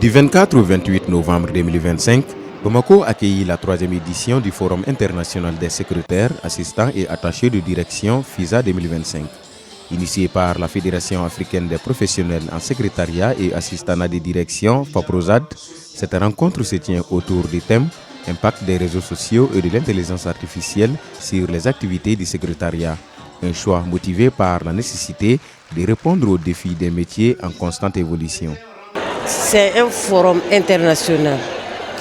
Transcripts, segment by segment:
Du 24 au 28 novembre 2025, Bamako accueillit la 3e édition du Forum international des secrétaires, assistants et attachés de direction FISA 2025. Initié par la Fédération africaine des professionnels en secrétariat et assistanat de direction, FAPROSAD, cette rencontre se tient autour du thème « Impact des réseaux sociaux et de l'intelligence artificielle sur les activités du secrétariat ». Un choix motivé par la nécessité de répondre aux défis des métiers en constante évolution. C'est un forum international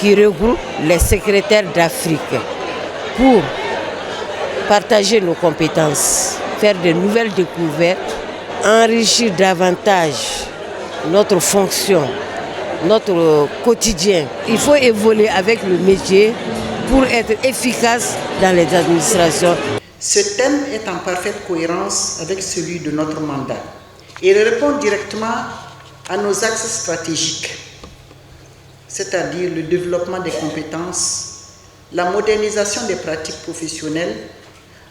qui regroupe les secrétaires d'Afrique pour partager nos compétences, faire de nouvelles découvertes, enrichir davantage notre fonction, notre quotidien. Il faut évoluer avec le métier pour être efficace dans les administrations. Ce thème est en parfaite cohérence avec celui de notre mandat. Il répond directement à nos axes stratégiques, c'est-à-dire le développement des compétences, la modernisation des pratiques professionnelles,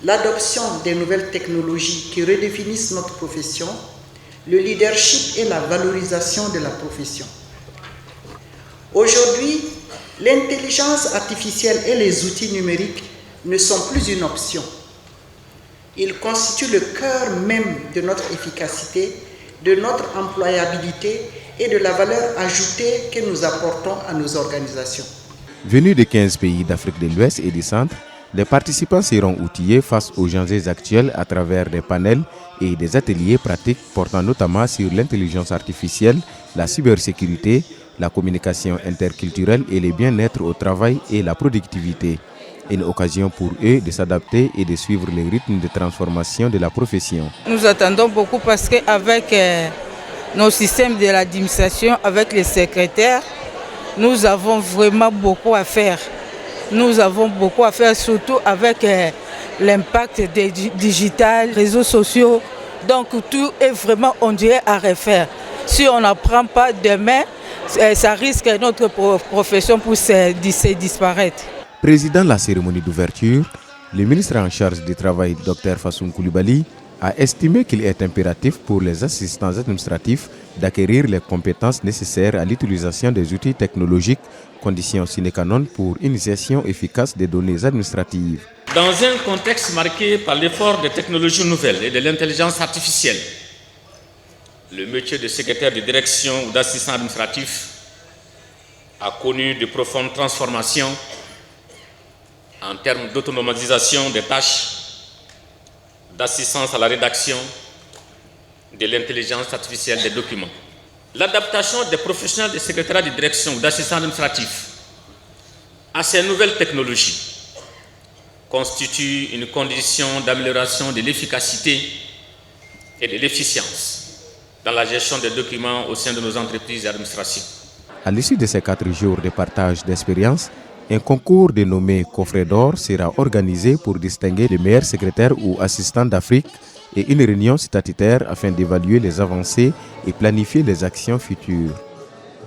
l'adoption des nouvelles technologies qui redéfinissent notre profession, le leadership et la valorisation de la profession. Aujourd'hui, l'intelligence artificielle et les outils numériques ne sont plus une option. Ils constituent le cœur même de notre efficacité, de notre employabilité et de la valeur ajoutée que nous apportons à nos organisations. Venus de 15 pays d'Afrique de l'Ouest et du Centre, les participants seront outillés face aux enjeux actuels à travers des panels et des ateliers pratiques portant notamment sur l'intelligence artificielle, la cybersécurité, la communication interculturelle et le bien-être au travail et la productivité. Une occasion pour eux de s'adapter et de suivre les rythmes de transformation de la profession. Nous attendons beaucoup parce qu'avec nos systèmes de l'administration, avec les secrétaires, nous avons vraiment beaucoup à faire. Nous avons beaucoup à faire, surtout avec l'impact des digital, réseaux sociaux. Donc tout est vraiment, on dirait, à refaire. Si on n'apprend pas demain, ça risque notre profession pour se disparaître. Président de la cérémonie d'ouverture, le ministre en charge du travail, Dr Fassoum Coulibaly, a estimé qu'il est impératif pour les assistants administratifs d'acquérir les compétences nécessaires à l'utilisation des outils technologiques, condition sine qua non pour une gestion efficace des données administratives. Dans un contexte marqué par l'effort des technologies nouvelles et de l'intelligence artificielle, le métier de secrétaire de direction ou d'assistant administratif a connu de profondes transformations en termes d'autonomisation des tâches, d'assistance à la rédaction, de l'intelligence artificielle des documents. L'adaptation des professionnels de secrétariat de direction ou d'assistants administratifs à ces nouvelles technologies constitue une condition d'amélioration de l'efficacité et de l'efficience dans la gestion des documents au sein de nos entreprises et administrations. À l'issue de ces 4 jours de partage d'expérience, un concours dénommé Coffret d'or sera organisé pour distinguer les meilleurs secrétaires ou assistants d'Afrique et une réunion statutaire afin d'évaluer les avancées et planifier les actions futures.